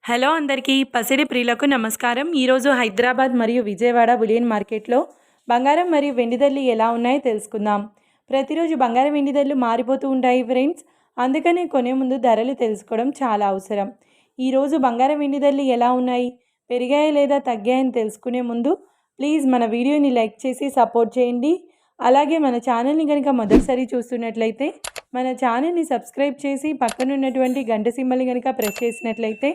Hello అందరికీ పసిడి ప్రియులకు నమస్కారం. ఈరోజు హైదరాబాద్ మరియు విజయవాడ బులియన్ మార్కెట్లో బంగారం మరియు వెండి ధరలు ఎలా ఉన్నాయో తెలుసుకుందాం. ప్రతిరోజు బంగారం వెండి ధరలు మారిపోతూ ఉంటాయి ఫ్రెండ్స్. అందుకనే కొనే ముందు ధరలు తెలుసుకోవడం చాలా అవసరం. ఈరోజు బంగారం వెండి ధరలు ఎలా ఉన్నాయి, పెరిగాయా లేదా తగ్గాయని తెలుసుకునే ముందు ప్లీజ్ మన వీడియోని లైక్ చేసి సపోర్ట్ చేయండి. అలాగే మన ఛానల్ని కనుక మొదటిసారి చూస్తున్నట్లయితే మన ఛానల్ని సబ్స్క్రైబ్ చేసి పక్కనున్నటువంటి గంట సింబల్ని కనుక ప్రెస్ చేసినట్లయితే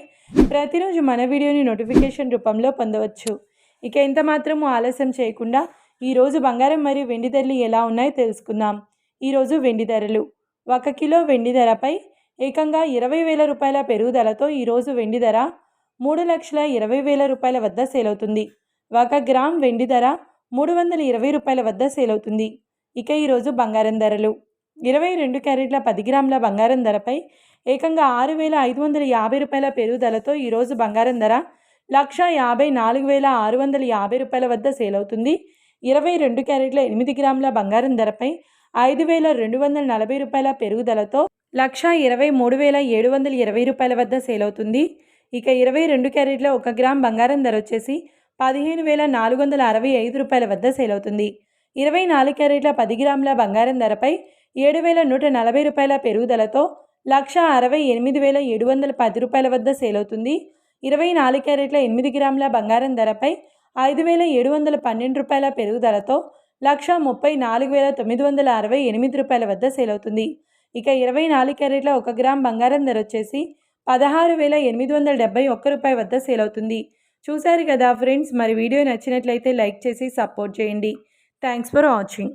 ప్రతిరోజు మన వీడియోని నోటిఫికేషన్ రూపంలో పొందవచ్చు. ఇక ఎంత మాత్రము ఆలస్యం చేయకుండా ఈరోజు బంగారం మరియు వెండి ధరలు ఎలా ఉన్నాయో తెలుసుకుందాం. ఈరోజు వెండి ధరలు 1 కిలో వెండి ధరపై ఏకంగా 20,000 రూపాయల పెరుగుదలతో ఈరోజు వెండి ధర 3,20,000 రూపాయల వద్ద సేల్ అవుతుంది. 1 గ్రామ్ వెండి ధర 320 రూపాయల వద్ద సేల్ అవుతుంది. ఇక ఈరోజు బంగారం ధరలు 22 క్యారెట్ల 10 గ్రాముల బంగారం ధరపై ఏకంగా 6,550 రూపాయల పెరుగుదలతో ఈరోజు బంగారం ధర 1,54,650 రూపాయల వద్ద సేల్ అవుతుంది. 22 క్యారెట్ల 8 గ్రాముల బంగారం ధరపై 5,240 రూపాయల పెరుగుదలతో 1,23,720 రూపాయల వద్ద సేల్ అవుతుంది. ఇక 22 క్యారెట్ల 1 గ్రామ్ బంగారం ధర వచ్చేసి 15,465 రూపాయల వద్ద సేల్ అవుతుంది. 24 క్యారెట్ల 10 గ్రాముల బంగారం ధరపై 7,140 రూపాయల పెరుగుదలతో 1,68,710 రూపాయల వద్ద సేల్ అవుతుంది. 24 క్యారెట్ల 8 గ్రాముల బంగారం ధరపై 5,712 రూపాయల పెరుగుదలతో 1,34,968 రూపాయల వద్ద సేల్ అవుతుంది. ఇక 24 క్యారెట్ల 1 గ్రామ్ బంగారం ధర వచ్చేసి 16,871 రూపాయల వద్ద సేల్ అవుతుంది. చూశారు కదా ఫ్రెండ్స్, మరి వీడియో నచ్చినట్లయితే లైక్ చేసి సపోర్ట్ చేయండి. Thanks for watching.